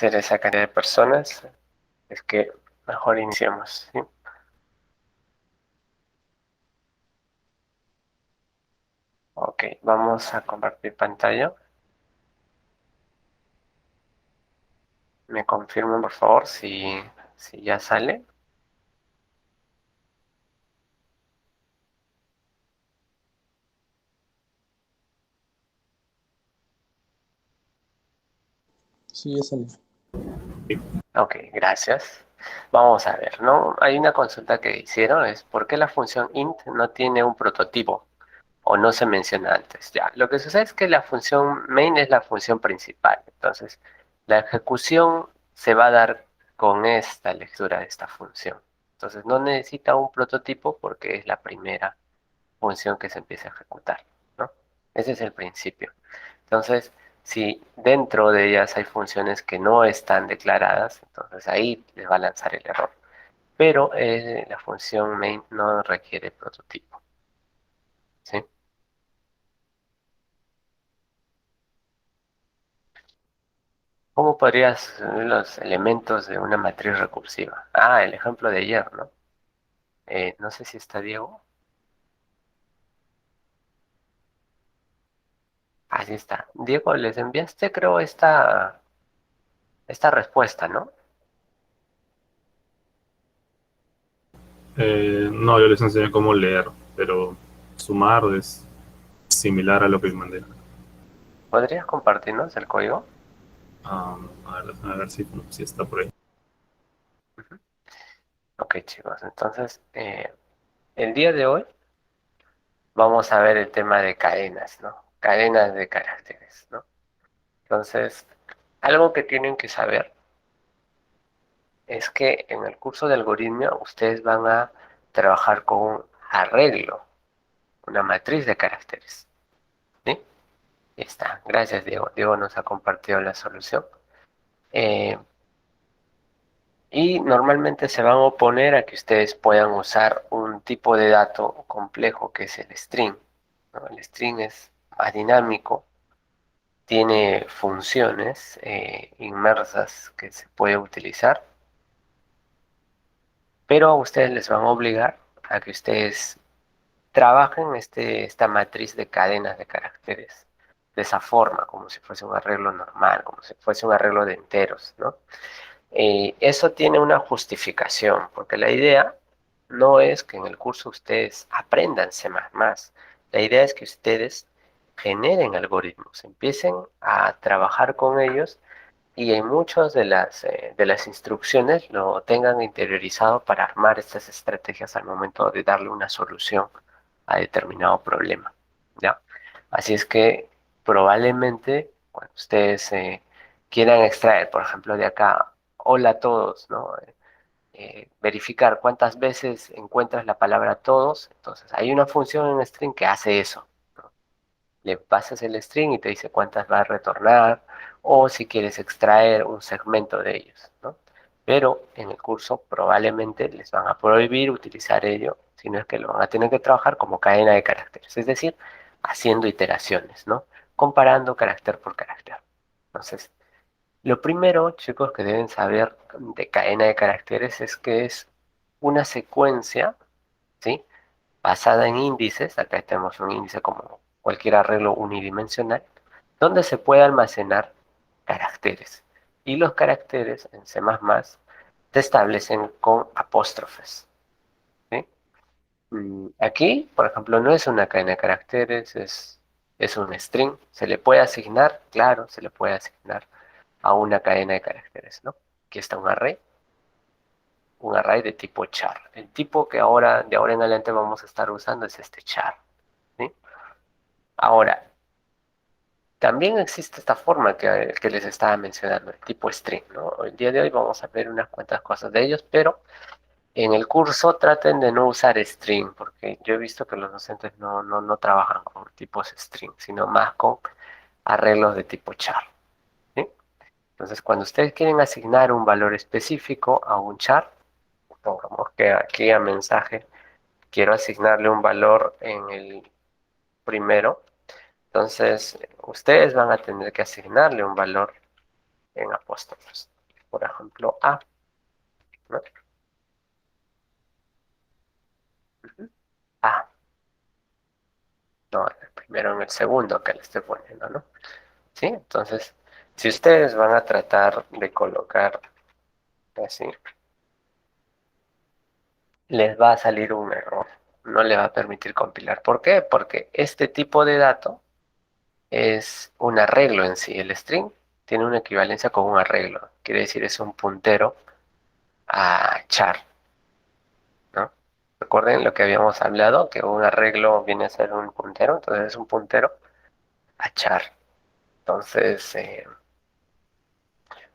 ser esa cantidad de personas, es que mejor iniciemos, ¿sí? Ok, vamos a compartir pantalla. Me confirman, por favor, si ya sale. Sí, ya salió. Ok, gracias. Vamos a ver, ¿no? Hay una consulta que hicieron, es ¿por qué la función int no tiene un prototipo o no se menciona antes? Ya, lo que sucede es que la función main es la función principal. Entonces, la ejecución se va a dar con esta lectura de esta función. Entonces, no necesita un prototipo porque es la primera función que se empieza a ejecutar, ¿no? Ese es el principio. Entonces, si dentro de ellas hay funciones que no están declaradas, entonces ahí les va a lanzar el error. Pero la función main no requiere prototipo, ¿sí? ¿Cómo podrías ver los elementos de una matriz recursiva? Ah, el ejemplo de ayer, ¿no? No sé si está Diego. Así está. Diego, les enviaste, creo, esta respuesta, ¿no? No, yo les enseñé cómo leer, pero sumar es similar a lo que mandé. ¿Podrías compartirnos el código? A ver si está por ahí. Ujú. Ok, chicos, entonces, el día de hoy vamos a ver el tema de cadenas, ¿no? Cadenas de caracteres, ¿no? Entonces, algo que tienen que saber es que en el curso de algoritmia ustedes van a trabajar con un arreglo, una matriz de caracteres, ¿sí? Ya está. Gracias, Diego. Diego nos ha compartido la solución. Eh, y normalmente se van a oponer a que ustedes puedan usar un tipo de dato complejo que es el string, ¿no? El string es más dinámico, tiene funciones inmersas que se puede utilizar, pero a ustedes les van a obligar a que ustedes trabajen esta matriz de cadenas de caracteres de esa forma, como si fuese un arreglo normal, como si fuese un arreglo de enteros, ¿no? Eso tiene una justificación, porque la idea no es que en el curso ustedes aprendan C++, la idea es que ustedes generen algoritmos, empiecen a trabajar con ellos y en muchas de las instrucciones lo tengan interiorizado para armar estas estrategias al momento de darle una solución a determinado problema, ¿ya? Así es que probablemente cuando ustedes quieran extraer, por ejemplo, de acá, hola a todos, ¿no? Verificar cuántas veces encuentras la palabra todos, entonces hay una función en string que hace eso, ¿no? Le pasas el string y te dice cuántas va a retornar o si quieres extraer un segmento de ellos, ¿no? Pero en el curso probablemente les van a prohibir utilizar ello, sino es que lo van a tener que trabajar como cadena de caracteres, es decir, haciendo iteraciones, ¿no? Comparando carácter por carácter. Entonces, lo primero, chicos, que deben saber de cadena de caracteres es que es una secuencia, ¿sí? Basada en índices, acá tenemos un índice como cualquier arreglo unidimensional, donde se puede almacenar caracteres. Y los caracteres en C++ se establecen con apóstrofes, ¿sí? Aquí, por ejemplo, no es una cadena de caracteres, es un string. ¿Se le puede asignar? Claro, se le puede asignar a una cadena de caracteres, ¿no? Aquí está un array de tipo char. El tipo que ahora, de ahora en adelante vamos a estar usando es este char, ¿sí? Ahora, también existe esta forma que les estaba mencionando, el tipo string, ¿no? El día de hoy vamos a ver unas cuantas cosas de ellos, pero en el curso traten de no usar string, porque yo he visto que los docentes no trabajan con tipos string, sino más con arreglos de tipo char, ¿sí? Entonces, cuando ustedes quieren asignar un valor específico a un char, pongamos que aquí a mensaje quiero asignarle un valor en el primero. Entonces, ustedes van a tener que asignarle un valor en apóstrofes. Por ejemplo, A, ¿no? Ujú. A, no, el primero en el segundo que le estoy poniendo, ¿no? ¿Sí? Entonces, si ustedes van a tratar de colocar así, les va a salir un error. No le va a permitir compilar. ¿Por qué? Porque este tipo de dato es un arreglo en sí. El string tiene una equivalencia con un arreglo. Quiere decir, es un puntero a char, ¿no? Recuerden lo que habíamos hablado, que un arreglo viene a ser un puntero, entonces es un puntero a char. Entonces,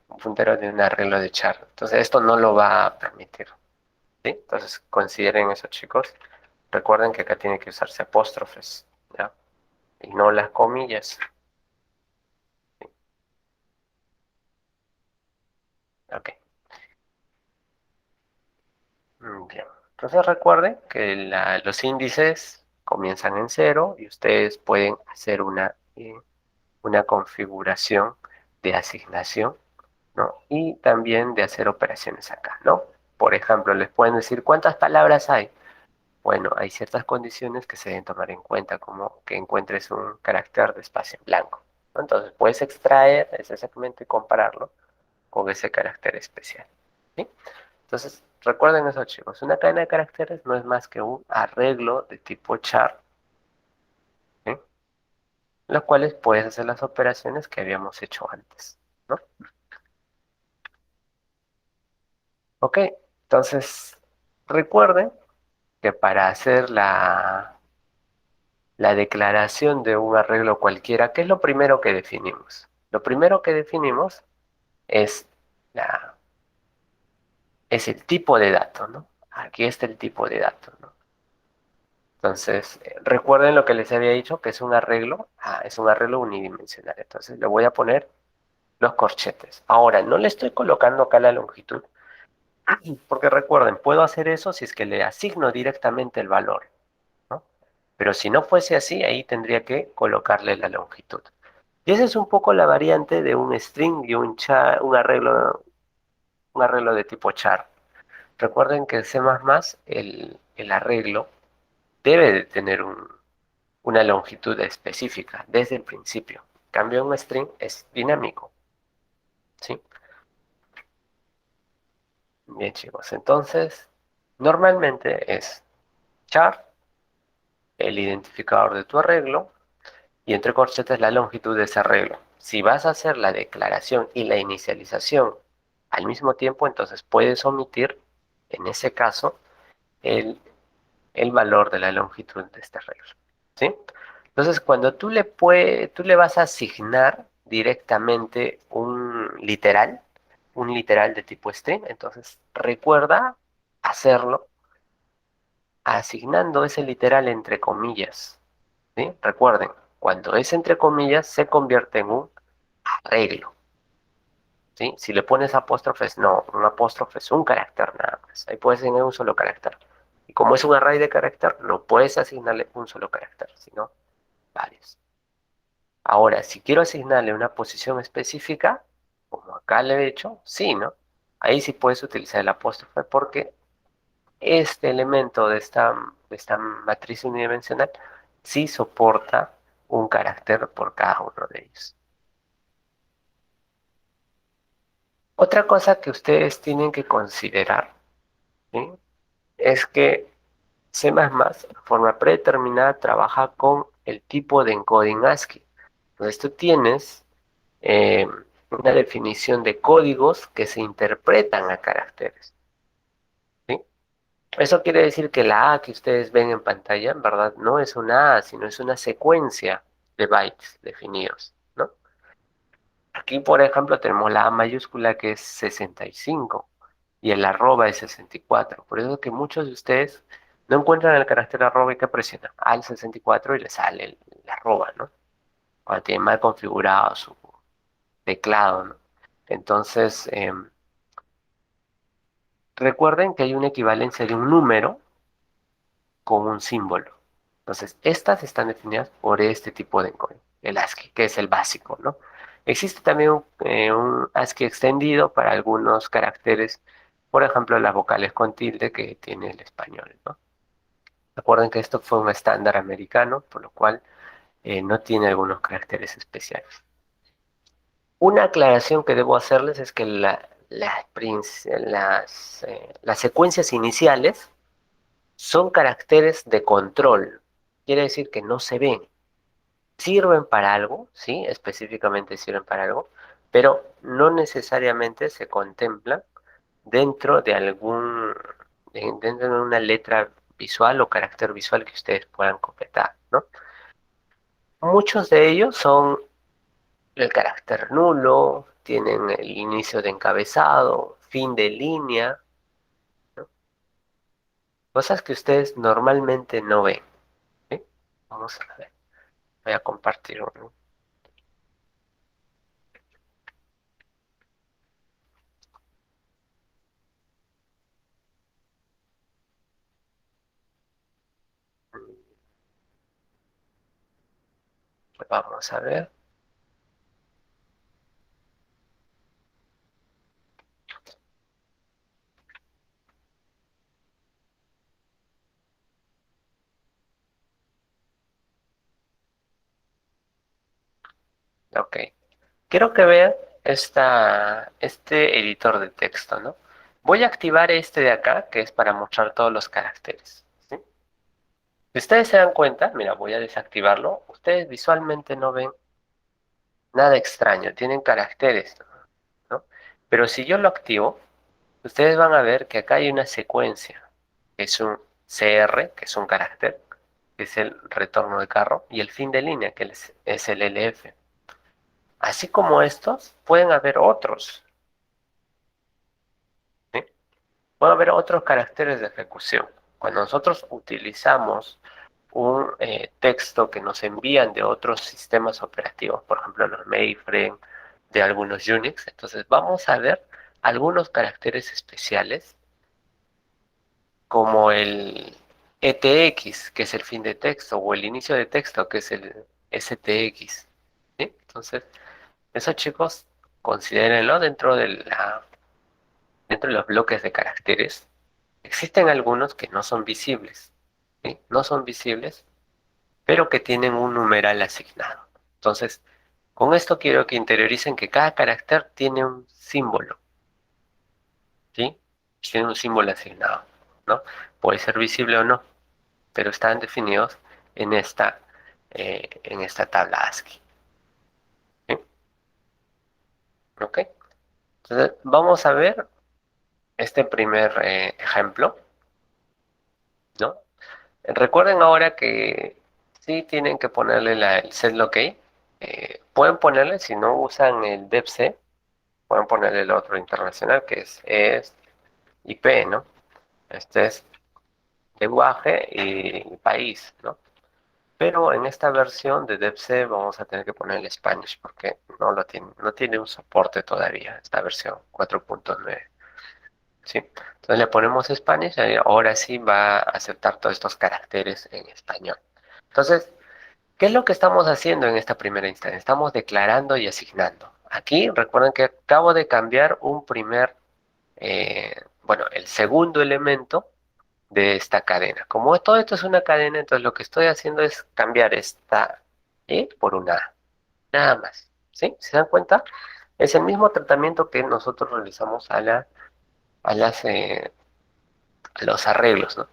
un puntero de un arreglo de char. Entonces, esto no lo va a permitir, ¿sí? Entonces, consideren eso, chicos. Recuerden que acá tiene que usarse apóstrofes, ¿ya? Y no las comillas. Ok. Bien. Entonces recuerden que los índices comienzan en cero y ustedes pueden hacer una configuración de asignación, ¿no? Y también de hacer operaciones acá, ¿no? Por ejemplo, les pueden decir cuántas palabras hay. Bueno, hay ciertas condiciones que se deben tomar en cuenta, como que encuentres un carácter de espacio en blanco, ¿no? Entonces puedes extraer ese segmento y compararlo con ese carácter especial, ¿sí? Entonces, recuerden eso, chicos. Una cadena de caracteres no es más que un arreglo de tipo char, ¿sí? En los cuales puedes hacer las operaciones que habíamos hecho antes, ¿no? Ok, entonces, recuerden que para hacer la declaración de un arreglo cualquiera, ¿qué es lo primero que definimos? Lo primero que definimos es, la, es el tipo de dato, ¿no? Aquí está el tipo de dato, ¿no? Entonces, recuerden lo que les había dicho, que es un arreglo, es un arreglo unidimensional. Entonces, le voy a poner los corchetes. Ahora, no le estoy colocando acá la longitud, porque recuerden, puedo hacer eso si es que le asigno directamente el valor, ¿no? Pero si no fuese así, ahí tendría que colocarle la longitud. Y esa es un poco la variante de un string y un arreglo de tipo char. Recuerden que en C++ el arreglo debe de tener una longitud específica desde el principio. En cambio, un string es dinámico, ¿sí? Bien, chicos. Entonces, normalmente es char, el identificador de tu arreglo, y entre corchetes la longitud de ese arreglo. Si vas a hacer la declaración y la inicialización al mismo tiempo, entonces puedes omitir, en ese caso, el, el valor de la longitud de este arreglo, ¿sí? Entonces, cuando tú le vas a asignar directamente un literal de tipo string, entonces recuerda hacerlo asignando ese literal entre comillas, ¿sí? Recuerden, cuando es entre comillas se convierte en un arreglo, ¿sí? Si le pones apóstrofes, no, un apóstrofe es un carácter nada más, ahí puedes tener un solo carácter. Y como es un array de carácter, no puedes asignarle un solo carácter, sino varios. Ahora, si quiero asignarle una posición específica, como acá le he hecho, sí, ¿no? Ahí sí puedes utilizar el apóstrofe porque este elemento de esta matriz unidimensional sí soporta un carácter por cada uno de ellos. Otra cosa que ustedes tienen que considerar, ¿sí? Es que C++, de forma predeterminada, trabaja con el tipo de encoding ASCII. Entonces tú tienes eh, una definición de códigos que se interpretan a caracteres, ¿sí? Eso quiere decir que la A que ustedes ven en pantalla, en verdad, no es una A, sino es una secuencia de bytes definidos, ¿no? Aquí, por ejemplo, tenemos la A mayúscula que es 65 y el arroba es 64. Por eso es que muchos de ustedes no encuentran el carácter arroba y que presionan al 64 y le sale el arroba, ¿no? Cuando tienen mal configurado su teclado, ¿no? Entonces, recuerden que hay una equivalencia de un número con un símbolo. Entonces, estas están definidas por este tipo de encoding, el ASCII, que es el básico, ¿no? Existe también un ASCII extendido para algunos caracteres, por ejemplo, las vocales con tilde que tiene el español, ¿no? Recuerden que esto fue un estándar americano, por lo cual no tiene algunos caracteres especiales. Una aclaración que debo hacerles es que las secuencias iniciales son caracteres de control. Quiere decir que no se ven. Sirven para algo, ¿sí? Específicamente sirven para algo, pero no necesariamente se contemplan dentro de dentro de una letra visual o carácter visual que ustedes puedan completar, ¿no? Muchos de ellos son el carácter nulo, tienen el inicio de encabezado, fin de línea, ¿no? Cosas que ustedes normalmente no ven, ¿sí? Vamos a ver, voy a compartir uno. Vamos a ver. Ok. Quiero que vean este editor de texto, ¿no? Voy a activar este de acá, que es para mostrar todos los caracteres, ¿sí? Si ustedes se dan cuenta, mira, voy a desactivarlo. Ustedes visualmente no ven nada extraño, tienen caracteres, ¿no? Pero si yo lo activo, ustedes van a ver que acá hay una secuencia, que es un CR, que es un carácter, que es el retorno de carro, y el fin de línea, que es el LF. Así como estos, pueden haber otros, ¿sí? Puede haber otros caracteres de ejecución. Cuando nosotros utilizamos un texto que nos envían de otros sistemas operativos, por ejemplo los mainframe de algunos Unix, entonces vamos a ver algunos caracteres especiales como el ETX, que es el fin de texto, o el inicio de texto, que es el STX, ¿sí? Entonces, esos chicos, considérenlo dentro de los bloques de caracteres. Existen algunos que no son visibles, ¿sí? No son visibles, pero que tienen un numeral asignado. Entonces, con esto quiero que interioricen que cada carácter tiene un símbolo, ¿sí? Tiene un símbolo asignado, ¿no? Puede ser visible o no, pero están definidos en esta tabla ASCII, ¿sí? ¿Ok? Entonces, vamos a ver este primer ejemplo, ¿no? Recuerden ahora que sí tienen que ponerle el setLocK. Pueden ponerle, si no usan el DEPC, pueden ponerle el otro internacional que es IP, ¿no? Este es lenguaje y país, ¿no? Pero en esta versión de DEPC vamos a tener que poner el Spanish porque no tiene un soporte todavía, esta versión 4.9. ¿Sí? Entonces le ponemos Spanish y ahora sí va a aceptar todos estos caracteres en español. Entonces, ¿qué es lo que estamos haciendo en esta primera instancia? Estamos declarando y asignando. Aquí recuerden que acabo de cambiar el segundo elemento de esta cadena. Como todo esto es una cadena, entonces lo que estoy haciendo es cambiar esta E por una A. Nada más. ¿Sí? ¿Se dan cuenta? Es el mismo tratamiento que nosotros realizamos a las, eh, a los arreglos, ¿no?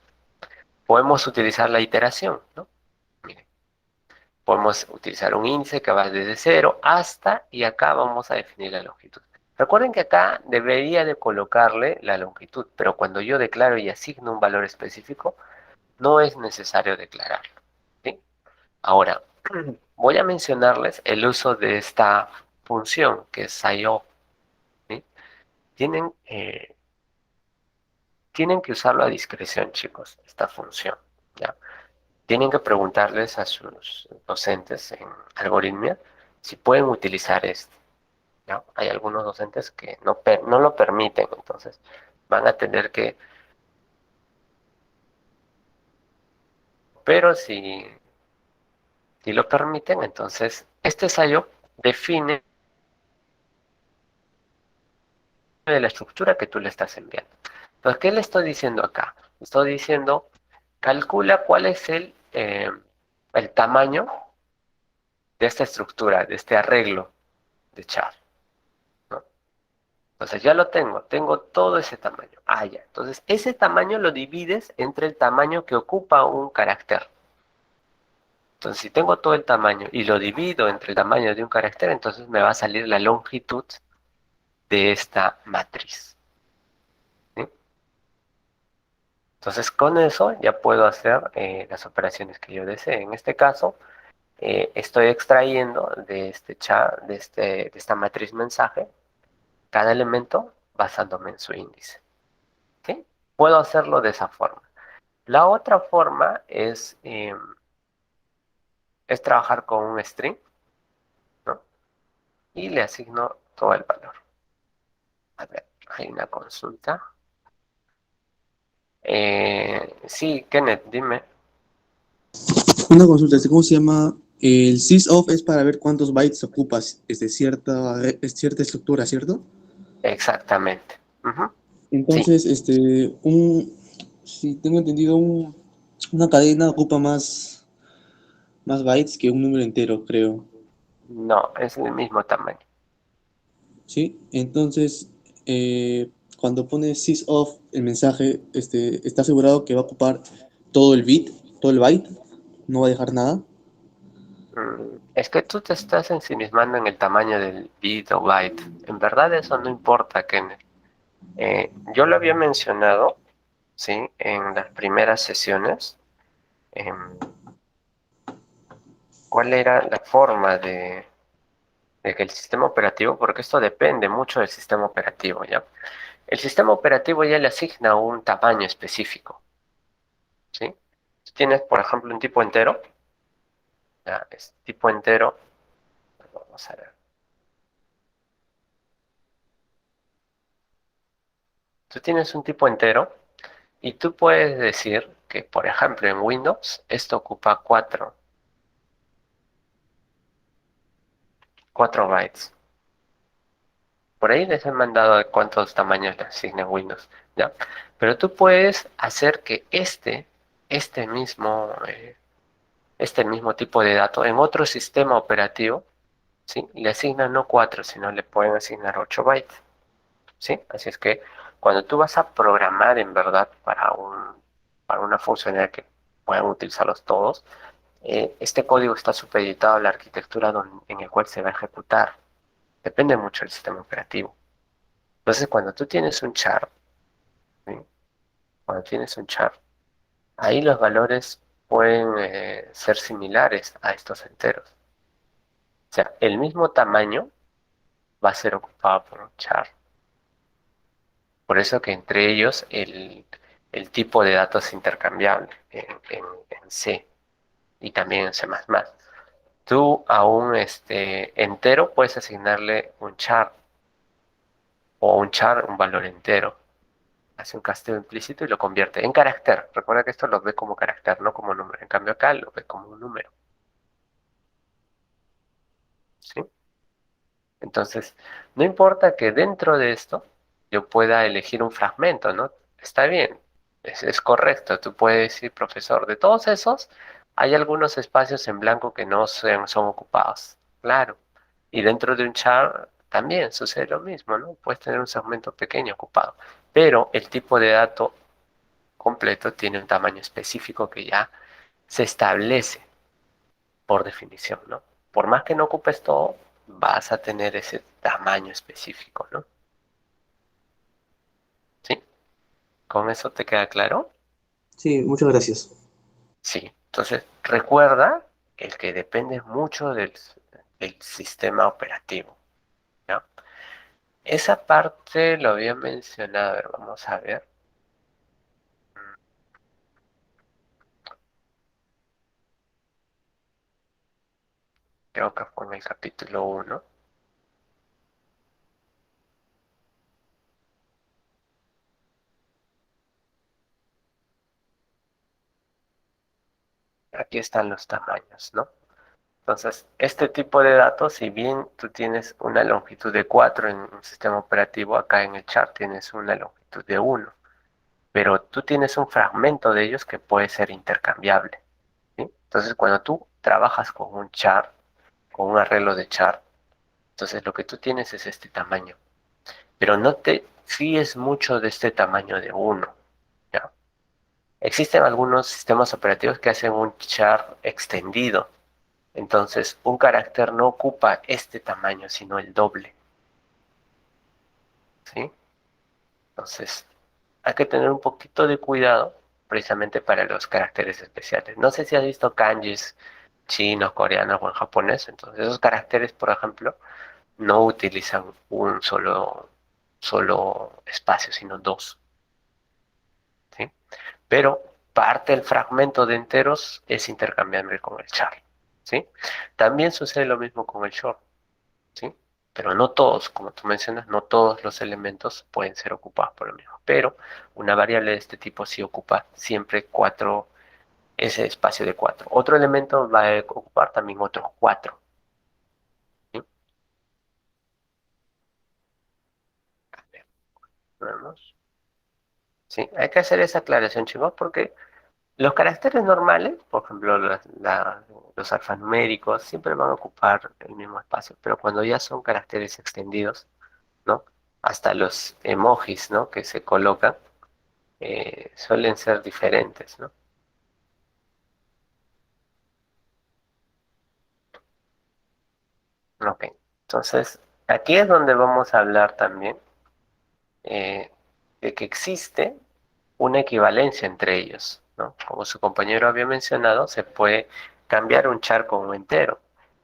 Podemos utilizar la iteración, ¿no? Miren, podemos utilizar un índice que va desde cero hasta y acá vamos a definir la longitud. Recuerden que acá debería de colocarle la longitud, pero cuando yo declaro y asigno un valor específico, no es necesario declararlo, ¿sí? Ahora, voy a mencionarles el uso de esta función que es IO, ¿sí? Tienen, eh, tienen que usarlo a discreción, chicos, esta función, ¿ya? Tienen que preguntarles a sus docentes en algoritmia si pueden utilizar esto, ¿no? Hay algunos docentes que no lo permiten, entonces van a tener que, pero si lo permiten, entonces este ensayo define de la estructura que tú le estás enviando. Entonces, ¿qué le estoy diciendo acá? Estoy diciendo, calcula cuál es el tamaño de esta estructura, de este arreglo de char, ¿no? Entonces ya lo tengo todo ese tamaño. Ah, ya. Entonces ese tamaño lo divides entre el tamaño que ocupa un carácter. Entonces si tengo todo el tamaño y lo divido entre el tamaño de un carácter, entonces me va a salir la longitud de esta matriz, ¿sí? Entonces con eso ya puedo hacer las operaciones que yo desee. En este caso, estoy extrayendo de este char, de esta matriz mensaje cada elemento basándome en su índice, ¿sí? Puedo hacerlo de esa forma. La otra forma es trabajar con un string, ¿no? Y le asigno todo el valor. A ver, hay una consulta. Sí, Kenneth, dime. Una consulta, ¿cómo se llama? El sysof es para ver cuántos bytes ocupas es cierta estructura, ¿cierto? Exactamente. Ujú. Sí, Entonces, si tengo entendido, una cadena ocupa más bytes que un número entero, creo. no, es el mismo tamaño. ¿Sí? Entonces, cuando pones sysof, el mensaje, está asegurado que va a ocupar todo el bit, todo el byte, no va a dejar nada. Es que tú te estás ensimismando en el tamaño del bit o byte. En verdad eso no importa, Kenneth. Yo lo había mencionado, ¿sí? En las primeras sesiones. em, ¿Cuál era la forma de que el sistema operativo, porque esto depende mucho del sistema operativo, ¿ya? El sistema operativo ya le asigna un tamaño específico, ¿sí? Si tienes, por ejemplo, un tipo entero, ya, es tipo entero, vamos a ver. Tú tienes un tipo entero y tú puedes decir que, por ejemplo, en Windows, esto ocupa 4 bytes. Por ahí les he mandado de cuántos tamaños le asigna Windows, ¿ya? Pero tú puedes hacer que este mismo, este mismo tipo de dato en otro sistema operativo, ¿sí? Le asignan no 4 sino le pueden asignar 8 bytes, ¿sí? Así es que cuando tú vas a programar en verdad para una funcionalidad que puedan utilizarlos todos, este código está supeditado a la arquitectura en el cual se va a ejecutar. Depende mucho del sistema operativo. Entonces, cuando tú tienes un char, ¿sí? Cuando tienes un char, ahí los valores pueden ser similares a estos enteros. O sea, el mismo tamaño va a ser ocupado por un char. Por eso que entre ellos el tipo de datos es intercambiable en C y también en C++. Tú a un entero puedes asignarle un char o un char un valor entero. Hace un casteo implícito y lo convierte en carácter. Recuerda que esto lo ve como carácter, no como número. En cambio acá lo ve como un número, ¿sí? Entonces, no importa que dentro de esto yo pueda elegir un fragmento, ¿no? Está bien, es correcto. Tú puedes decir, profesor, de todos esos, hay algunos espacios en blanco que no son ocupados. Claro. Y dentro de un char también sucede lo mismo, ¿no? Puedes tener un segmento pequeño ocupado. Pero el tipo de dato completo tiene un tamaño específico que ya se establece por definición, ¿no? Por más que no ocupes todo, vas a tener ese tamaño específico, ¿no? ¿Sí? ¿Con eso te queda claro? Sí, muchas gracias. Sí. Entonces, recuerda el que depende mucho del sistema operativo, ¿no? Esa parte lo había mencionado, a ver, vamos a ver. Creo que fue en el capítulo 1. Aquí están los tamaños, ¿no? Entonces, este tipo de datos, si bien tú tienes una longitud de 4 en un sistema operativo, acá en el char tienes una longitud de 1, pero tú tienes un fragmento de ellos que puede ser intercambiable, ¿sí? Entonces, cuando tú trabajas con un char, con un arreglo de char, entonces lo que tú tienes es este tamaño, pero no te fíes mucho de este tamaño de 1, ¿ya? Existen algunos sistemas operativos que hacen un char extendido. Entonces, un carácter no ocupa este tamaño, sino el doble, ¿sí? Entonces, hay que tener un poquito de cuidado precisamente para los caracteres especiales. No sé si has visto kanjis chinos, coreanos o en japonés. Entonces, esos caracteres, por ejemplo, no utilizan un solo espacio, sino dos, ¿sí? Pero parte del fragmento de enteros es intercambiable con el char, ¿sí? También sucede lo mismo con el short, ¿sí? Pero no todos, como tú mencionas, no todos los elementos pueden ser ocupados por lo mismo. Pero una variable de este tipo sí ocupa siempre cuatro, ese espacio de cuatro. Otro elemento va a ocupar también otros cuatro, ¿sí? A ver, vamos. Sí, hay que hacer esa aclaración, chicos, porque los caracteres normales, por ejemplo, los alfanuméricos, siempre van a ocupar el mismo espacio, pero cuando ya son caracteres extendidos, ¿no? Hasta los emojis, ¿no? Que se colocan, suelen ser diferentes, ¿no? Ok, entonces aquí es donde vamos a hablar también eh, de que existe una equivalencia entre ellos, ¿no? Como su compañero había mencionado, se puede cambiar un char con un entero,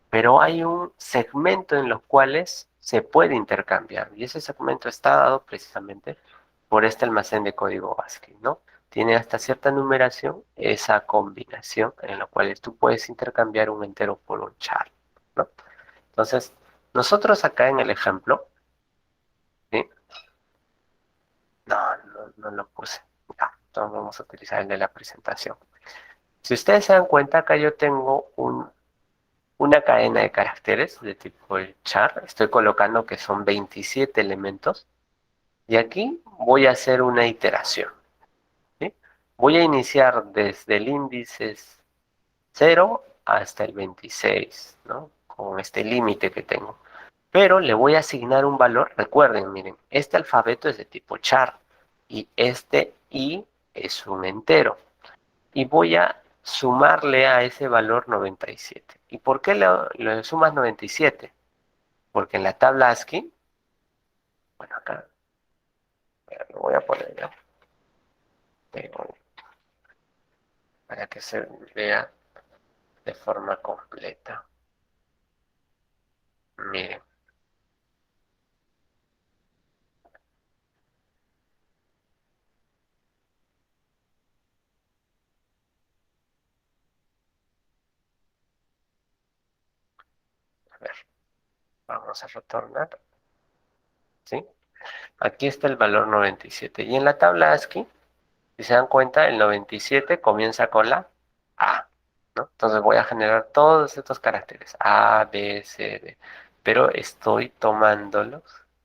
pero hay un segmento en los cuales se puede intercambiar y ese segmento está dado precisamente por este almacén de código ASCII, ¿no? Tiene hasta cierta numeración esa combinación en la cual tú puedes intercambiar un entero por un char, ¿no? Entonces, nosotros acá en el ejemplo, ¿sí? No, no lo puse. Ya, entonces vamos a utilizar el de la presentación. Si ustedes se dan cuenta, acá yo tengo una cadena de caracteres de tipo el char. Estoy colocando que son 27 elementos. Y aquí voy a hacer una iteración, ¿sí? Voy a iniciar desde el índice 0 hasta el 26, ¿no? Con este límite que tengo. Pero le voy a asignar un valor. Recuerden, miren, este alfabeto es de tipo char y este i es un entero. Y voy a sumarle a ese valor 97. ¿Y por qué le sumas 97? Porque en la tabla ASCII, bueno, acá lo voy a poner ya, para que se vea de forma completa. Miren, a ver, vamos a retornar, ¿sí? Aquí está el valor 97. Y en la tabla ASCII, si se dan cuenta, el 97 comienza con la A, ¿no? Entonces voy a generar todos estos caracteres, A, B, C, D, pero estoy tomándolos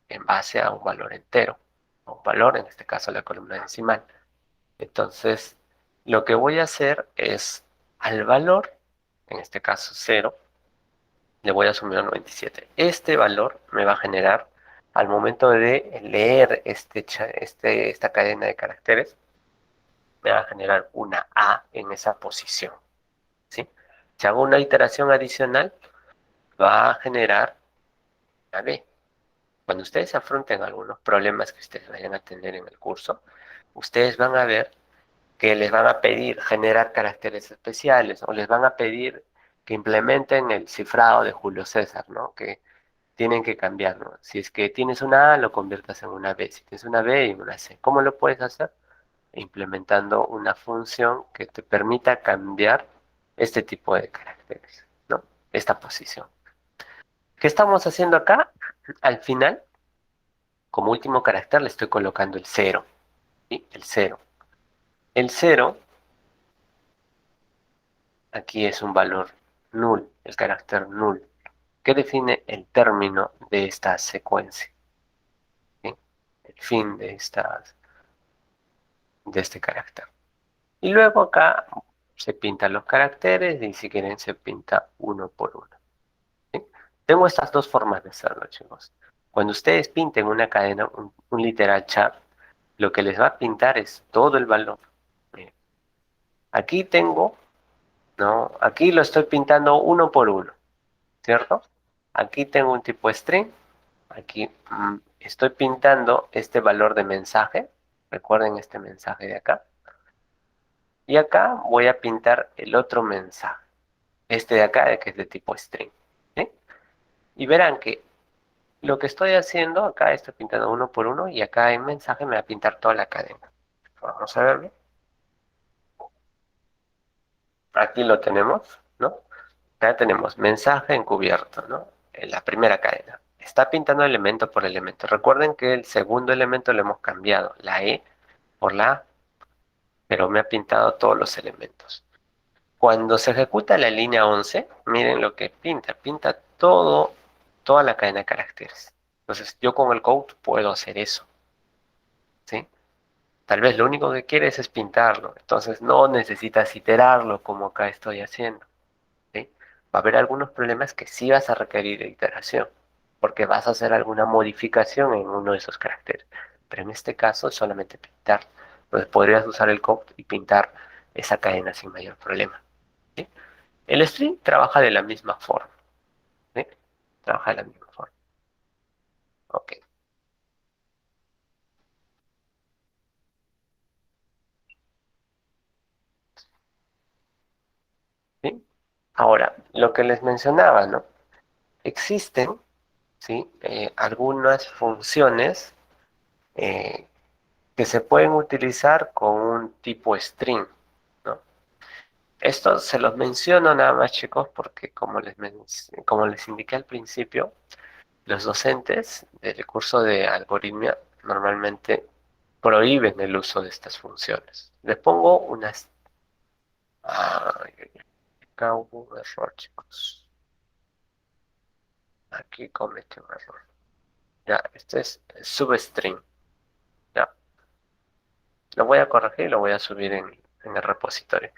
en base a un valor entero, a un valor, en este caso la columna decimal. Entonces, lo que voy a hacer es al valor, en este caso 0, le voy a sumar 97. Este valor me va a generar, al momento de leer esta cadena de caracteres, me va a generar una A en esa posición, ¿sí? Si hago una iteración adicional, va a generar una B. Cuando ustedes afronten algunos problemas que ustedes vayan a tener en el curso, ustedes van a ver que les van a pedir generar caracteres especiales o les van a pedir que implementen el cifrado de Julio César, ¿no? Que tienen que cambiarlo. Si es que tienes una A, lo conviertas en una B. Si tienes una B, en una C. ¿Cómo lo puedes hacer? Implementando una función que te permita cambiar este tipo de caracteres, ¿no? Esta posición. ¿Qué estamos haciendo acá? Al final, como último carácter, le estoy colocando el cero, ¿sí? El cero. El cero aquí es un valor null, el carácter null, que define el término de esta secuencia, ¿sí? El fin de este carácter. Y luego acá se pintan los caracteres y si quieren se pinta uno por uno, ¿sí? Tengo estas dos formas de hacerlo, chicos. Cuando ustedes pinten una cadena, un literal char, lo que les va a pintar es todo el valor. Miren, aquí tengo, ¿no? Aquí lo estoy pintando uno por uno, ¿cierto? Aquí tengo un tipo string, aquí estoy pintando este valor de mensaje, recuerden este mensaje de acá, y acá voy a pintar el otro mensaje, este de acá, que es de tipo string, ¿sí? Y verán que lo que estoy haciendo, acá estoy pintando uno por uno, y acá en mensaje me va a pintar toda la cadena. Vamos a verlo. Aquí lo tenemos, ¿no? Acá tenemos mensaje encubierto, ¿no? En la primera cadena. Está pintando elemento por elemento. Recuerden que el segundo elemento lo hemos cambiado, la E por la A, pero me ha pintado todos los elementos. Cuando se ejecuta la línea 11, miren lo que pinta. Pinta toda la cadena de caracteres. Entonces, yo con el code puedo hacer eso, ¿sí? Tal vez lo único que quieres es pintarlo. Entonces, no necesitas iterarlo como acá estoy haciendo, ¿sí? Va a haber algunos problemas que sí vas a requerir de iteración, porque vas a hacer alguna modificación en uno de esos caracteres. Pero en este caso es solamente pintar. Entonces podrías usar el code y pintar esa cadena sin mayor problema, ¿sí? El string trabaja de la misma forma, ¿sí? Trabaja de la misma forma. Ok. ¿Sí? Ahora, lo que les mencionaba, ¿no? Existen, ¿sí? Algunas funciones eh, que se pueden utilizar con un tipo string, ¿no? Esto se los menciono nada más, chicos, porque como les indiqué al principio, los docentes del curso de algoritmia normalmente prohíben el uso de estas funciones. Les pongo unas... Ay, acá hubo un error, chicos. Aquí cometí un error. Ya, este es substring. Ya, lo voy a corregir y lo voy a subir en el repositorio.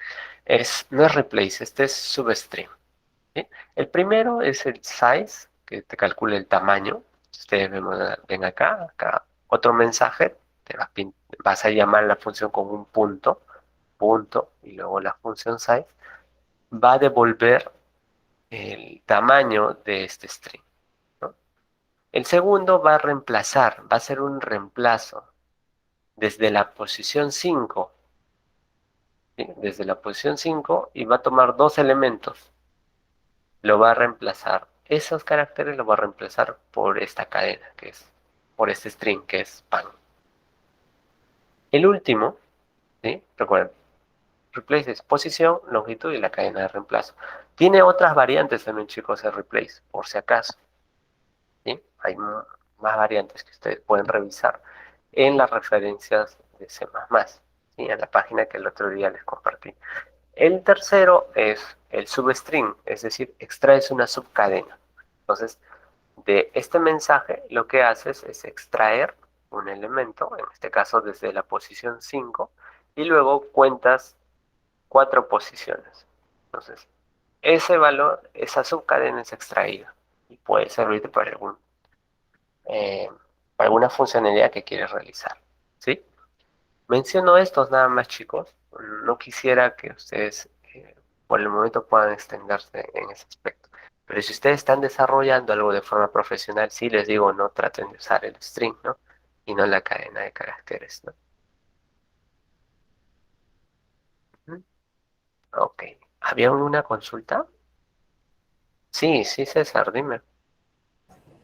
No es replace, este es substring, ¿sí? El primero es el size, que te calcula el tamaño. Ustedes ven acá otro mensaje, vas a llamar la función con un punto, y luego la función size va a devolver el tamaño de este string, ¿no? El segundo va a reemplazar, va a ser un reemplazo desde la posición 5, ¿sí? Desde la posición 5 y va a tomar dos elementos. Lo va a reemplazar, esos caracteres lo va a reemplazar por esta cadena, por este string, que es pan. El último, ¿sí? Recuerden, replace es posición, longitud y la cadena de reemplazo. Tiene otras variantes también, chicos, el replace, por si acaso, ¿sí? Hay más variantes que ustedes pueden revisar en las referencias de C++, ¿sí? En la página que el otro día les compartí. El tercero es el substring, es decir, extraes una subcadena. Entonces, de este mensaje lo que haces es extraer un elemento, en este caso desde la posición 5, y luego cuentas cuatro posiciones. Entonces, ese valor, esa subcadena es extraída y puede servirte eh, para alguna funcionalidad que quieres realizar, ¿sí? Menciono estos nada más, chicos. No quisiera que ustedes por el momento puedan extenderse en ese aspecto. Pero si ustedes están desarrollando algo de forma profesional, sí les digo, no traten de usar el string, ¿no? Y no la cadena de caracteres, ¿no? Ujú. Ok. ¿Había una consulta? Sí, sí, César, dime.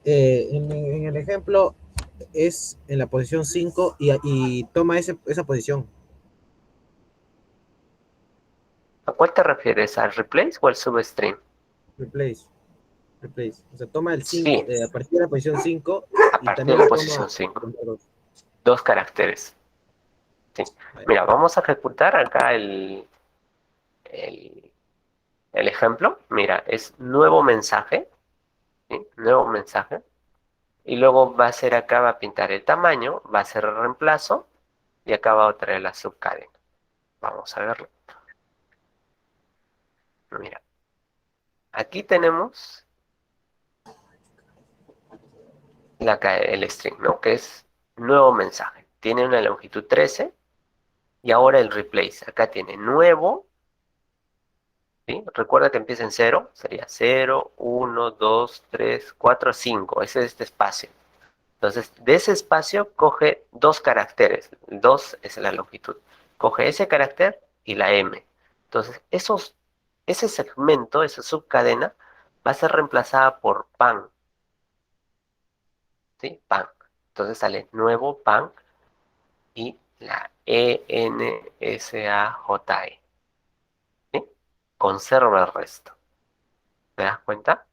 En el ejemplo es en la posición 5 y toma esa posición. ¿A cuál te refieres? ¿Al replace o al substring? Replace, replace. O sea, toma el 5 Sí, a partir de la posición 5 a y partir de también la lo posición toma 5. los dos. Dos caracteres. Sí. Vale. Mira, vamos a ejecutar acá el el ejemplo, mira, es nuevo mensaje, ¿sí? Nuevo mensaje. Y luego va a ser acá, va a pintar el tamaño, va a ser el reemplazo y acá va a traer la subcadena. Vamos a verlo. Mira, aquí tenemos el string, ¿no? Que es nuevo mensaje. Tiene una longitud 13 y ahora el replace. Acá tiene nuevo, ¿sí? Recuerda que empieza en 0, sería 0, 1, 2, 3, 4, 5. Ese es este espacio. Entonces, de ese espacio coge dos caracteres. 2 es la longitud. Coge ese carácter y la M. Entonces, ese segmento, esa subcadena, va a ser reemplazada por pan, ¿sí? Pan. Entonces sale nuevo pan y la ENSAJE, ¿sí? Conserva el resto. ¿Te das cuenta?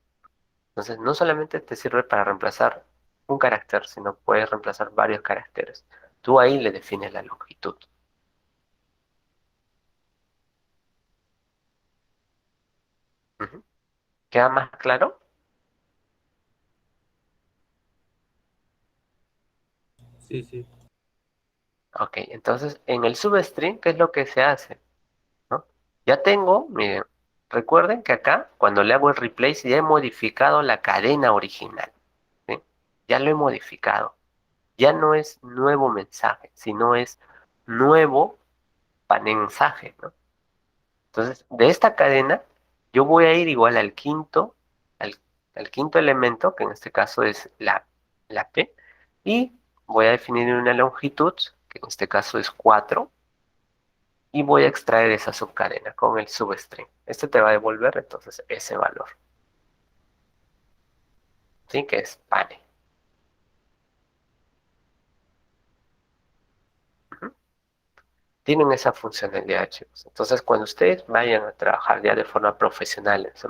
Entonces, no solamente te sirve para reemplazar un carácter, sino puedes reemplazar varios caracteres. Tú ahí le defines la longitud. Ujú. ¿Queda más claro? Sí, sí. Ok, entonces en el substring, ¿qué es lo que se hace? ¿No? Ya tengo, miren, recuerden que acá, cuando le hago el replace, ya he modificado la cadena original, ¿sí? Ya lo he modificado. Ya no es nuevo mensaje, sino es nuevo mensaje, ¿no? Entonces, de esta cadena, yo voy a ir igual al, al quinto elemento, que en este caso es la P, y voy a definir una longitud, que en este caso es 4, y voy a extraer esa subcadena con el substring. Este te va a devolver entonces ese valor, ¿sí? Que es pane. Ujú. Tienen esa funcionalidad, chicos. Entonces, cuando ustedes vayan a trabajar ya de forma profesional en C++,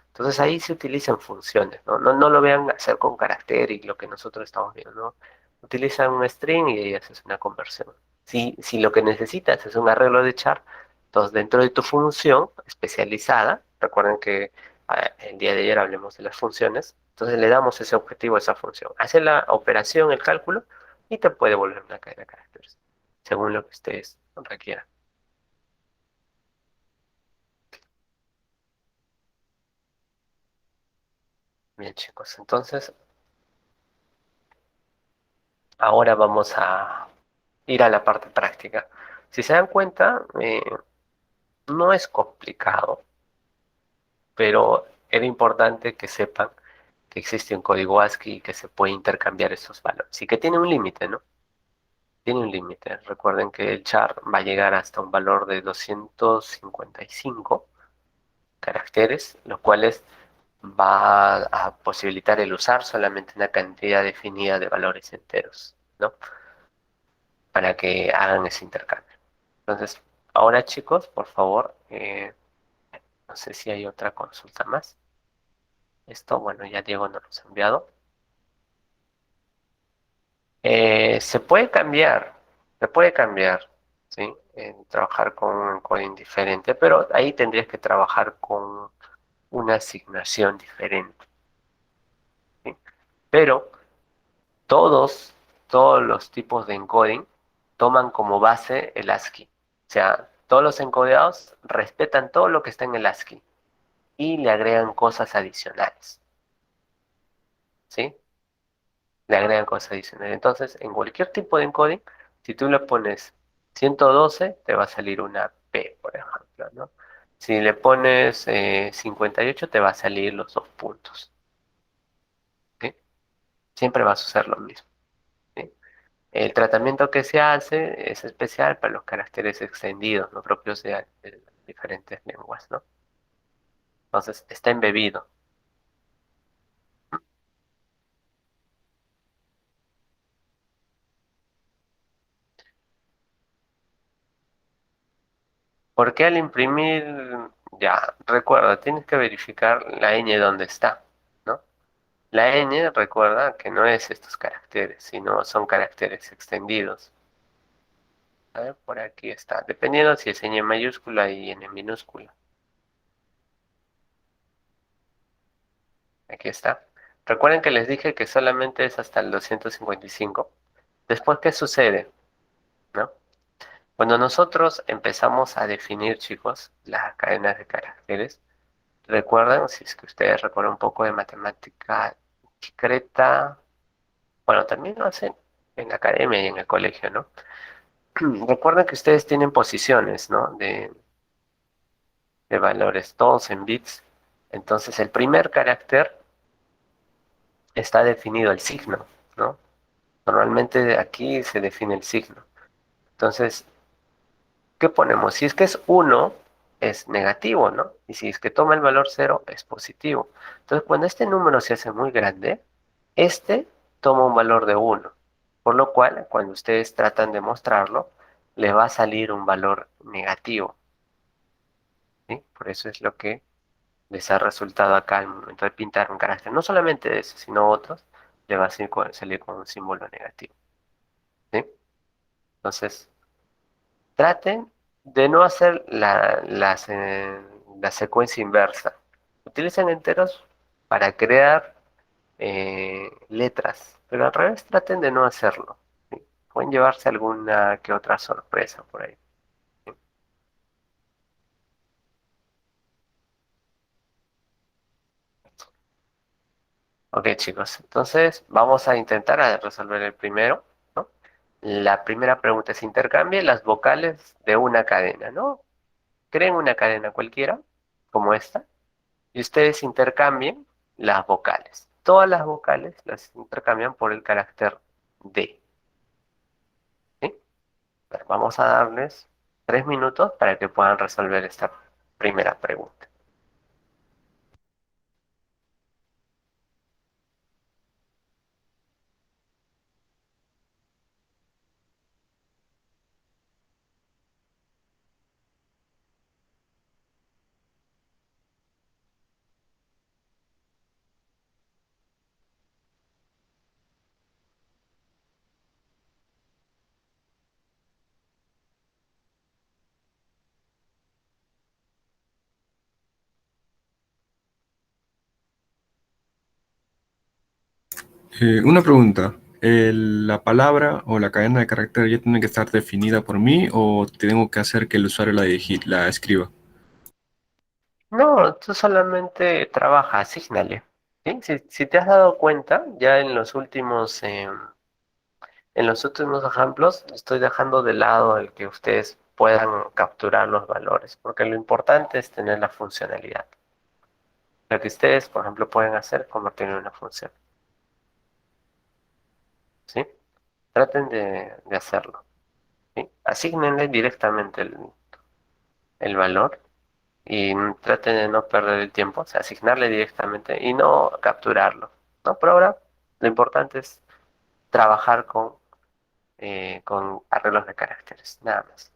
entonces ahí se utilizan funciones, ¿no? No lo vean hacer con carácter y lo que nosotros estamos viendo, ¿no? Utilizan un string y ahí haces una conversión. Si lo que necesitas es un arreglo de char, entonces dentro de tu función especializada, recuerden que el día de ayer hablemos de las funciones, entonces le damos ese objetivo a esa función. Hace la operación, el cálculo, y te puede volver una cadena de caracteres según lo que ustedes requieran. Bien, chicos, entonces ahora vamos a ir a la parte práctica. Si se dan cuenta, no es complicado, pero era importante que sepan que existe un código ASCII y que se puede intercambiar esos valores. Y que tiene un límite, ¿no? Tiene un límite. Recuerden que el char va a llegar hasta un valor de 255 caracteres, los cuales va a posibilitar el usar solamente una cantidad definida de valores enteros, ¿no? Para que hagan ese intercambio. Entonces, ahora chicos, por favor, no sé si hay otra consulta más. Esto, bueno, ya Diego nos lo ha enviado. Se puede cambiar, ¿sí? Trabajar con un coding diferente, pero ahí tendrías que trabajar con una asignación diferente, ¿sí? Pero Todos, todos los tipos de encoding toman como base el ASCII. O sea, todos los encodeados respetan todo lo que está en el ASCII y le agregan cosas adicionales, ¿sí? Le agregan cosas adicionales. Entonces, en cualquier tipo de encoding, si tú le pones 112, te va a salir una P, por ejemplo, ¿no? Si le pones 58, te va a salir los dos puntos, ¿sí? Siempre vas a usar lo mismo, ¿sí? El tratamiento que se hace es especial para los caracteres extendidos, no propios de diferentes lenguas, ¿no? Entonces, está embebido. Porque al imprimir, ya, recuerda, tienes que verificar la ñ donde está, ¿no? La ñ, recuerda que no es estos caracteres, sino son caracteres extendidos. A ver, por aquí está, dependiendo si es ñ mayúscula y n minúscula. Aquí está. Recuerden que les dije que solamente es hasta el 255. Después, ¿qué sucede? ¿No? Cuando nosotros empezamos a definir, chicos, las cadenas de caracteres, recuerdan, si es que ustedes recuerdan un poco de matemática discreta, bueno, también lo hacen en la academia y en el colegio, ¿no? Recuerden que ustedes tienen posiciones, ¿no? De valores, todos en bits. Entonces, el primer carácter está definido el signo, ¿no? Normalmente aquí se define el signo. Entonces, ¿qué ponemos? Si es que es uno es negativo, ¿no? Y si es que toma el valor cero es positivo. Entonces, cuando este número se hace muy grande, este toma un valor de uno. Por lo cual, cuando ustedes tratan de mostrarlo, les va a salir un valor negativo, ¿sí? Por eso es lo que les ha resultado acá al momento de pintar un carácter. No solamente ese, sino otros, le va a salir con un símbolo negativo, ¿sí? Entonces, traten de no hacer la secuencia inversa. Utilicen enteros para crear letras, pero al revés traten de no hacerlo, ¿sí? Pueden llevarse alguna que otra sorpresa por ahí, ¿sí? Ok, chicos, entonces vamos a intentar a resolver el primero, ¿no? La primera pregunta es intercambie las vocales de una cadena, ¿no? Creen una cadena cualquiera, como esta, y ustedes intercambien las vocales. Todas las vocales las intercambian por el carácter D, ¿sí? Bueno, vamos a darles 3 minutos para que puedan resolver esta primera pregunta. Una pregunta. ¿La palabra o la cadena de carácter ya tiene que estar definida por mí o tengo que hacer que el usuario la escriba? No, tú solamente trabaja, asígnale, ¿sí? Si te has dado cuenta, ya en los últimos ejemplos estoy dejando de lado el que ustedes puedan capturar los valores, porque lo importante es tener la funcionalidad. Lo que ustedes, por ejemplo, pueden hacer es convertirlo en una función, ¿sí? Traten de hacerlo, ¿sí? Asígnenle directamente el valor y traten de no perder el tiempo, o sea, asignarle directamente y no capturarlo, ¿no? Por ahora, lo importante es trabajar con arreglos de caracteres, nada más.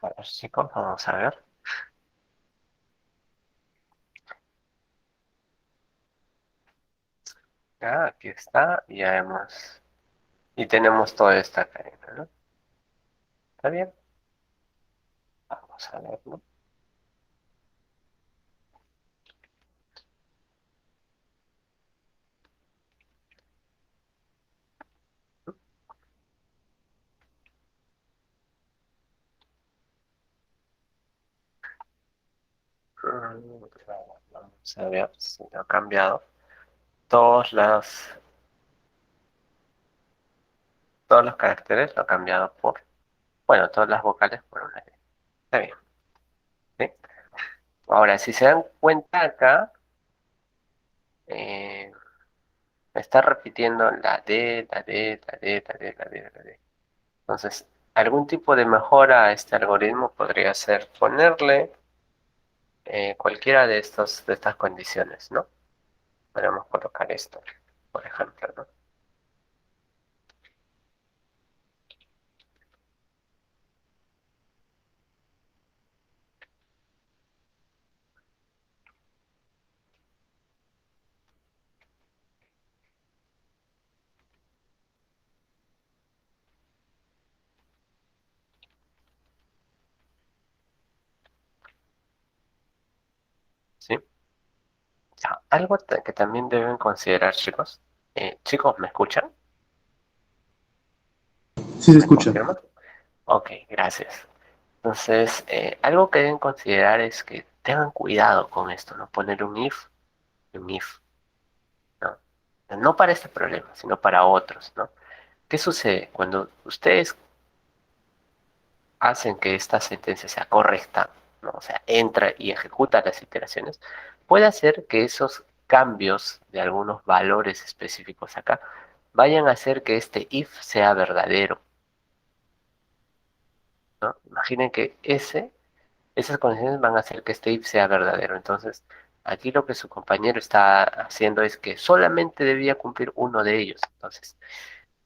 A ver, chicos, vamos a ver. Ya, aquí está, ya hemos... Y tenemos toda esta cadena, ¿no? ¿Está bien? Vamos a verlo. Vamos a ver si lo ha cambiado. Todos los, todos los caracteres lo ha cambiado por... Bueno, todas las vocales por una E. Está bien. ¿Sí? Ahora, si se dan cuenta acá, eh, está repitiendo la D, la D, la D, la D, la D, la D. Entonces, algún tipo de mejora a este algoritmo podría ser ponerle cualquiera de de estas condiciones, ¿no? Podemos colocar esto, por ejemplo, ¿no? ¿Sí? Ya, algo que también deben considerar, chicos. Chicos, ¿me escuchan? Sí se ¿Me escucha. confirman? Ok, gracias. Entonces, algo que deben considerar es que tengan cuidado con esto, ¿no? Poner un if y un if, ¿no? No para este problema, sino para otros, ¿no? ¿Qué sucede? Cuando ustedes hacen que esta sentencia sea correcta, ¿no? O sea, entra y ejecuta las iteraciones, puede hacer que esos cambios de algunos valores específicos acá vayan a hacer que este if sea verdadero, ¿no? Imaginen que esas condiciones van a hacer que este if sea verdadero. Entonces, aquí lo que su compañero está haciendo es que solamente debía cumplir uno de ellos. Entonces,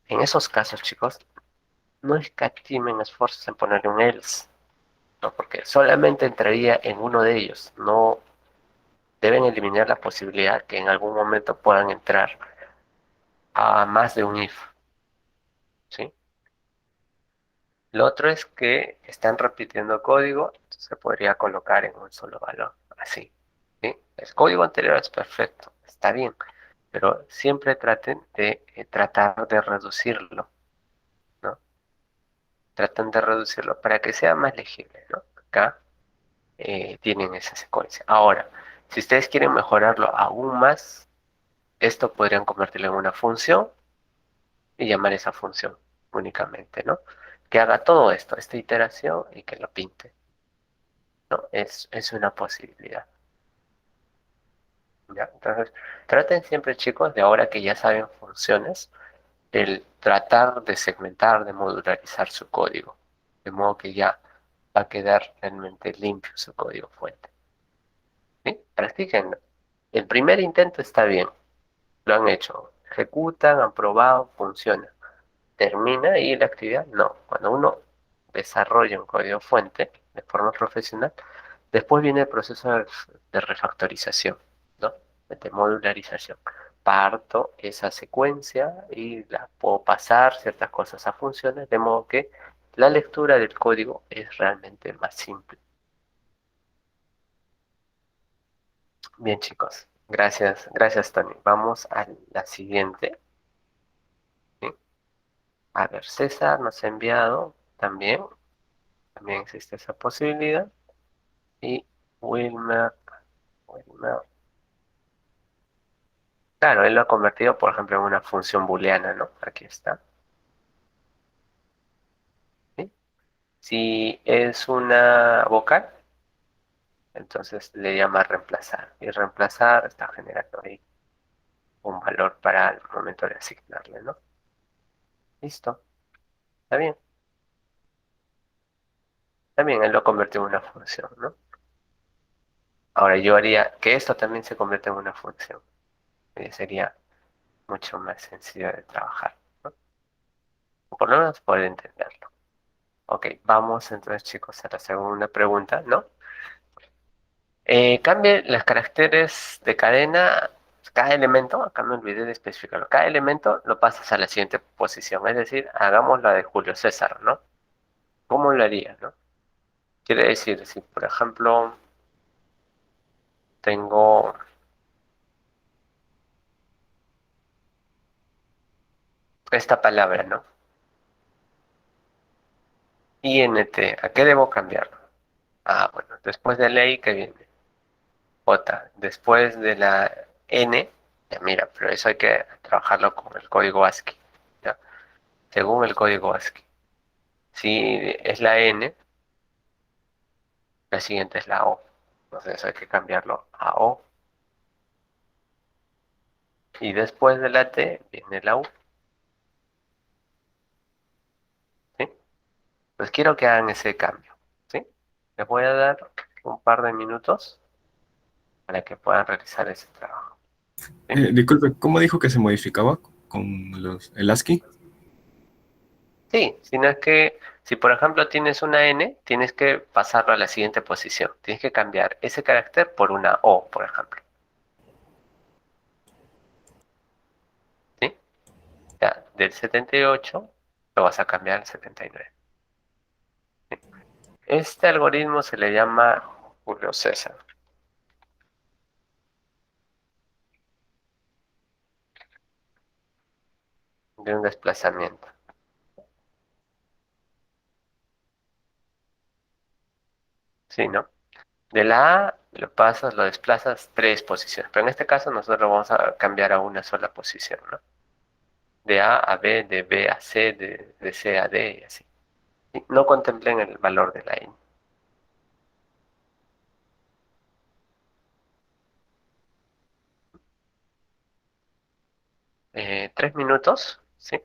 en esos casos, chicos, no escatimen esfuerzos en ponerle un else, ¿no? Porque solamente entraría en uno de ellos. No deben eliminar la posibilidad que en algún momento puedan entrar a más de un if, ¿sí? Lo otro es que están repitiendo código, se podría colocar en un solo valor, así, ¿sí? El código anterior es perfecto, está bien, pero siempre traten de tratar de reducirlo, ¿no? Traten de reducirlo para que sea más legible, ¿no? Acá tienen esa secuencia. Ahora, si ustedes quieren mejorarlo aún más, esto podrían convertirlo en una función y llamar esa función únicamente, ¿no? Que haga todo esto, esta iteración y que lo pinte, ¿no? Es una posibilidad, ¿ya? Entonces, traten siempre, chicos, de ahora que ya saben funciones, el tratar de segmentar, de modularizar su código, de modo que ya va a quedar realmente limpio su código fuente, ¿sí? Practíquenlo. El primer intento está bien, lo han hecho, ejecutan, han probado, funciona. ¿Termina ahí la actividad? No. Cuando uno desarrolla un código fuente de forma profesional, después viene el proceso de refactorización, ¿no? De modularización. Parto esa secuencia y la puedo pasar ciertas cosas a funciones, de modo que la lectura del código es realmente más simple. Bien, chicos. Gracias, Tony. Vamos a la siguiente, ¿sí? A ver, César nos ha enviado también existe esa posibilidad. Y Wilmer, claro, él lo ha convertido, por ejemplo, en una función booleana, ¿no? Aquí está. ¿Sí? Si es una vocal, entonces le llama reemplazar. Y reemplazar está generando ahí un valor para el momento de asignarle, ¿no? Listo. Está bien. También él lo convirtió en una función, ¿no? Ahora yo haría que esto también se convierta en una función. Y sería mucho más sencillo de trabajar, ¿no? O por lo menos poder entenderlo. Ok, vamos entonces, chicos, a la segunda pregunta, ¿no? Cambie los caracteres de cadena, cada elemento, acá me olvidé de especificarlo, cada elemento lo pasas a la siguiente posición, es decir, hagamos la de Julio César, ¿no? ¿Cómo lo haría, no? Quiere decir, si por ejemplo tengo esta palabra, ¿no? INT, ¿a qué debo cambiarlo? Ah, bueno, después de la I, ¿qué viene? J, después de la N, ya mira, pero eso hay que trabajarlo con el código ASCII, ¿ya? Según el código ASCII. Si es la N, la siguiente es la O. Entonces hay que cambiarlo a O. Y después de la T viene la U, ¿sí? Pues quiero que hagan ese cambio, ¿sí? Les voy a dar un par de minutos para que puedan realizar ese trabajo, ¿sí? Disculpe, ¿cómo dijo que se modificaba con el ASCII? Sí, sino es que si por ejemplo tienes una N, tienes que pasarlo a la siguiente posición. Tienes que cambiar ese carácter por una O, por ejemplo, ¿sí? Ya, del 78 lo vas a cambiar al 79. ¿Sí? Este algoritmo se le llama Julio César, de un desplazamiento. ¿Sí, no? De la A lo pasas, lo desplazas tres posiciones, pero en este caso nosotros lo vamos a cambiar a una sola posición, ¿no? De A a B, de B a C, de C a D y así. ¿Sí? No contemplen el valor de la N. 3 minutos, ¿sí?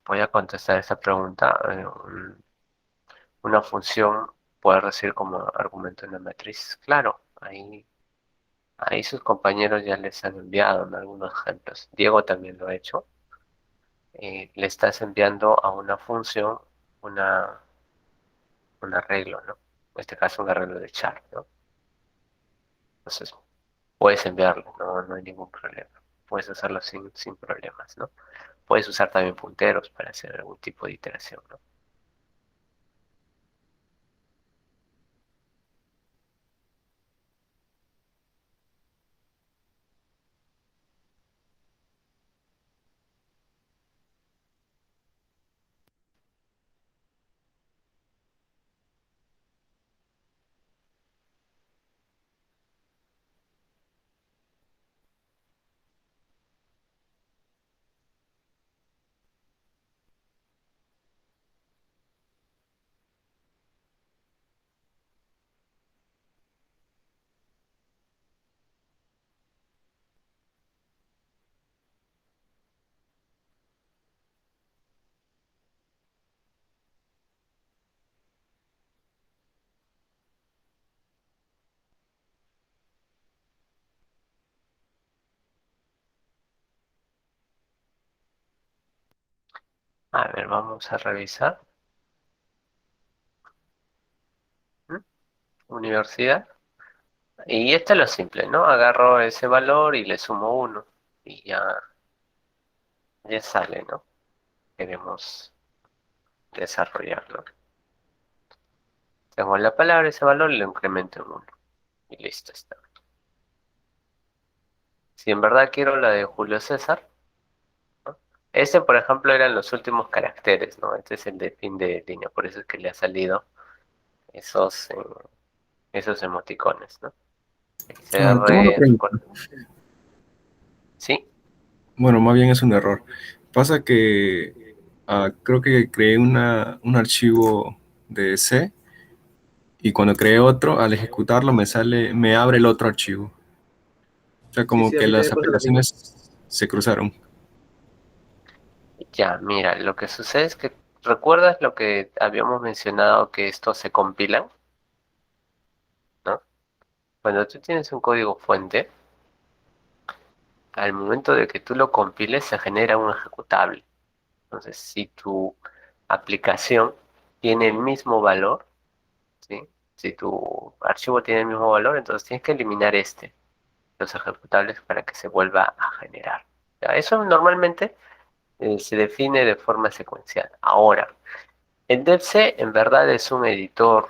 Voy a contestar esta pregunta. Una función puede recibir como argumento una matriz. Claro, ahí sus compañeros ya les han enviado en algunos ejemplos. Diego también lo ha hecho. Le estás enviando a una función una, un arreglo, ¿no? En este caso un arreglo de char, ¿no? Entonces puedes enviarlo, no hay ningún problema. Puedes hacerlo sin problemas, ¿no? Puedes usar también punteros para hacer algún tipo de iteración, ¿no? A ver, vamos a revisar. ¿Mm? Universidad. Y esto es lo simple, ¿no? Agarro ese valor y le sumo uno. Y ya sale, ¿no? Queremos desarrollarlo. Tengo la palabra, ese valor, y lo incremento en uno. Y listo está. Si en verdad quiero la de Julio César, ¿no? Ese, por ejemplo, eran los últimos caracteres, ¿no? Este es el de fin de línea, por eso es que le ha salido esos, esos emoticones, ¿no? Tengo una XR, pregunta. sí, Bueno, más bien es un error. Pasa que creo que creé un archivo de C y cuando creé otro, al ejecutarlo me abre el otro archivo. O sea, Sí, como sí, a que mí también las me pasa lo mismo. aplicaciones se cruzaron. ya, mira, lo que sucede es que, ¿recuerdas lo que habíamos mencionado que estos se compilan, ¿no? Cuando tú tienes un código fuente, al momento de que tú lo compiles se genera un ejecutable. Entonces, si tu aplicación tiene el mismo valor, ¿sí? Si tu archivo tiene el mismo valor, entonces tienes que eliminar los ejecutables para que se vuelva a generar. Ya, eso normalmente se define de forma secuencial. Ahora, el DevC en verdad es un editor,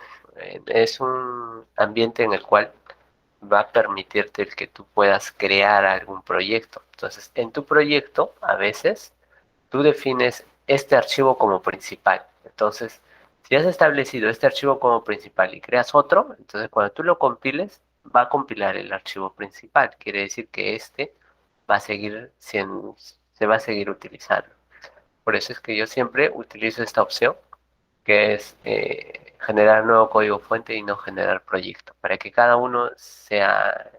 es un ambiente en el cual va a permitirte el que tú puedas crear algún proyecto. Entonces, en tu proyecto, a veces, tú defines este archivo como principal. Entonces, si has establecido este archivo como principal y creas otro, entonces cuando tú lo compiles, va a compilar el archivo principal. Quiere decir que este va a seguir siendo, se va a seguir utilizando. Por eso es que yo siempre utilizo esta opción, que es generar nuevo código fuente y no generar proyecto, para que cada uno sea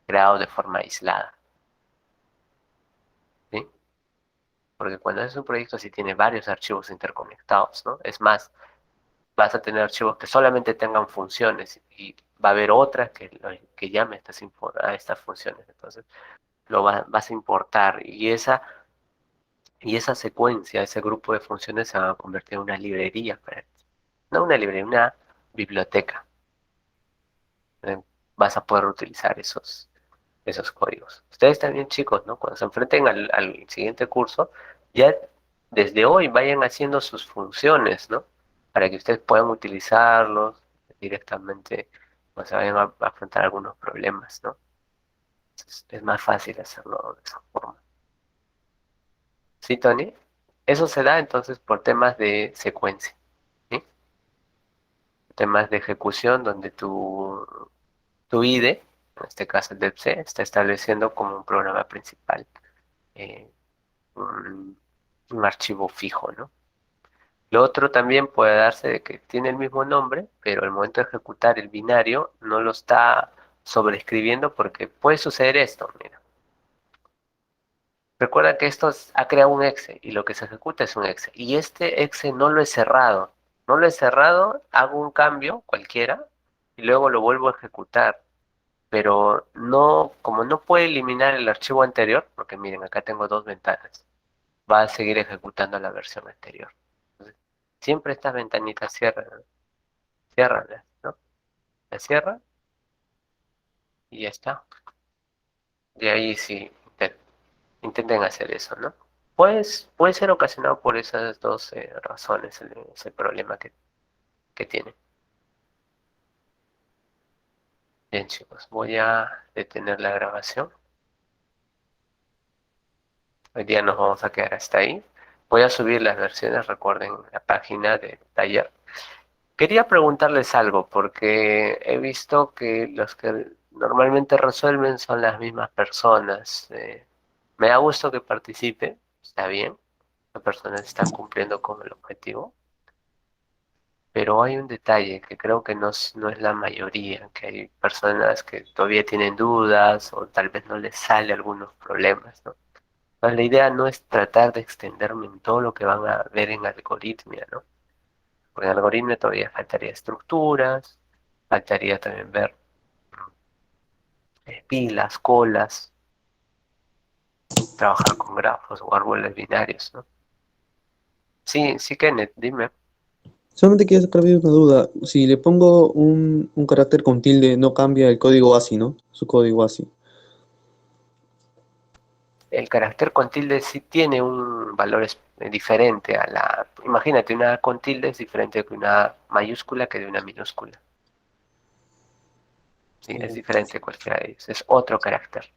creado de forma aislada, ¿sí? Porque cuando es un proyecto sí tiene varios archivos interconectados, ¿no? Es más, vas a tener archivos que solamente tengan funciones y va a haber otras que llame a estas funciones. Entonces, vas a importar y esa secuencia, ese grupo de funciones se va a convertir en una librería, no una librería, una biblioteca. eh, Vas a poder utilizar esos códigos. Ustedes también, chicos, ¿no? Cuando se enfrenten al siguiente curso, ya desde hoy vayan haciendo sus funciones, ¿no? Para que ustedes puedan utilizarlos directamente, pues se vayan a afrontar algunos problemas, ¿no? Es más fácil hacerlo de esa forma. ¿Sí, Tony? Eso se da entonces por temas de secuencia, ¿sí? Temas de ejecución donde tu IDE, en este caso el DEPC, está estableciendo como un programa principal eh, un, un archivo fijo, ¿no? Lo otro también puede darse de que tiene el mismo nombre, pero al momento de ejecutar el binario no lo está sobreescribiendo porque puede suceder esto, mira. Recuerda que ha creado un exe y lo que se ejecuta es un exe. Y este exe no lo he cerrado. No lo he cerrado, hago un cambio cualquiera y luego lo vuelvo a ejecutar. Pero no, como no puede eliminar el archivo anterior, porque miren, acá tengo dos ventanas, va a seguir ejecutando la versión anterior. Entonces, siempre estas ventanitas ciérralas, ¿no? La cierra y ya está. De ahí sí, intenten hacer eso, ¿no? Pues puede ser ocasionado por esas dos razones, ese problema que tiene. Bien, chicos, voy a detener la grabación. Hoy día nos vamos a quedar hasta ahí. Voy a subir las versiones, recuerden, la página de taller. Quería preguntarles algo, porque he visto que los que normalmente resuelven son las mismas personas. Me da gusto que participe, está bien, las personas están cumpliendo con el objetivo, pero hay un detalle que creo que no es la mayoría, que hay personas que todavía tienen dudas o tal vez no les sale algunos problemas, ¿no? Entonces, la idea no es tratar de extenderme en todo lo que van a ver en algoritmia, ¿no? Porque en algoritmo todavía faltaría estructuras, faltaría también ver pilas, colas, trabajar con grafos o árboles binarios, ¿no? Sí, sí, Kenneth, dime. Solamente quiero sacar una duda. Si le pongo un carácter con tilde, no cambia el código ASCII, ¿no? Su código ASCII. El carácter con tilde sí tiene un valor diferente a la... Imagínate, una A con tilde es diferente que una A mayúscula que de una minúscula. Sí, es diferente cualquiera de ellos. Es otro carácter.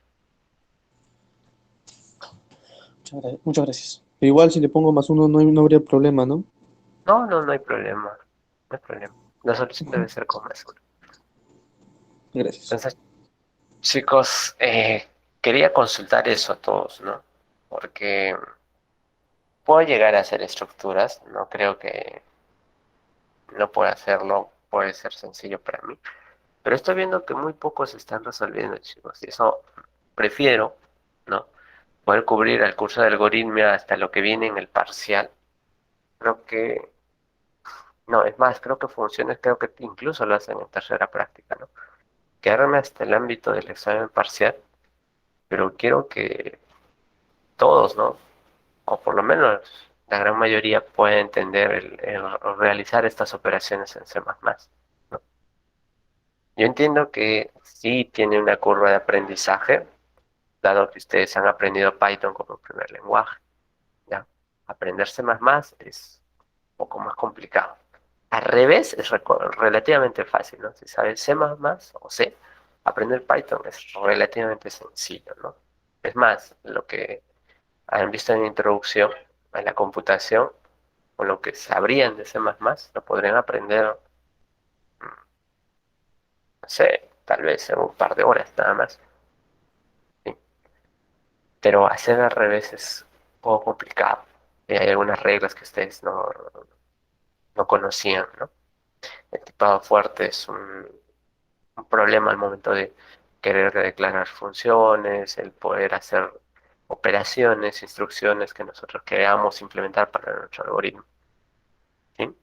Muchas gracias. Pero igual si le pongo +1 no habría problema, ¿no? No, no, no hay problema. No hay problema. La solución Ujú. debe ser con más uno. Gracias. Entonces, chicos, quería consultar eso a todos, ¿no? Porque puedo llegar a hacer estructuras. No creo que no pueda hacerlo. Puede ser sencillo para mí. Pero estoy viendo que muy pocos están resolviendo, chicos. Y eso prefiero, ¿no? Poder cubrir el curso de algoritmia hasta lo que viene en el parcial. Creo que, no, es más, creo que funciones, creo que incluso lo hacen en tercera práctica, ¿no? Quedarme hasta el ámbito del examen parcial, pero quiero que todos, ¿no? O por lo menos la gran mayoría pueda entender el realizar estas operaciones en C++, ¿no? Yo entiendo que sí tiene una curva de aprendizaje, dado que ustedes han aprendido Python como primer lenguaje, ¿ya? Aprender C++ es un poco más complicado. Al revés es relativamente fácil, ¿no? Si sabes C++ o C, aprender Python es relativamente sencillo, ¿no? Es más, lo que han visto en la introducción a la computación, o lo que sabrían de C++, lo podrían aprender, no sé, tal vez en un par de horas nada más, ¿sí? Pero hacer al revés es un poco complicado. Y hay algunas reglas que ustedes no conocían, ¿no? El tipado fuerte es un problema al momento de querer declarar funciones, el poder hacer operaciones, instrucciones que nosotros queramos implementar para nuestro algoritmo, ¿sí?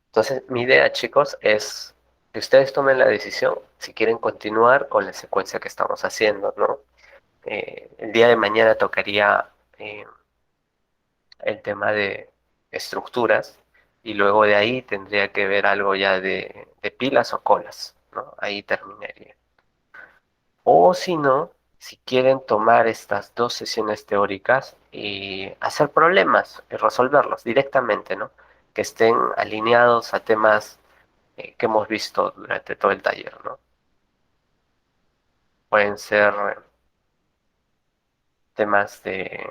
Entonces, mi idea, chicos, es que ustedes tomen la decisión si quieren continuar con la secuencia que estamos haciendo, ¿no? El día de mañana tocaría el tema de estructuras y luego de ahí tendría que ver algo ya de pilas o colas, ¿no? Ahí terminaría. O si no, si quieren tomar estas dos sesiones teóricas y hacer problemas y resolverlos directamente, ¿no? Que estén alineados a temas que hemos visto durante todo el taller, ¿no? Pueden ser temas de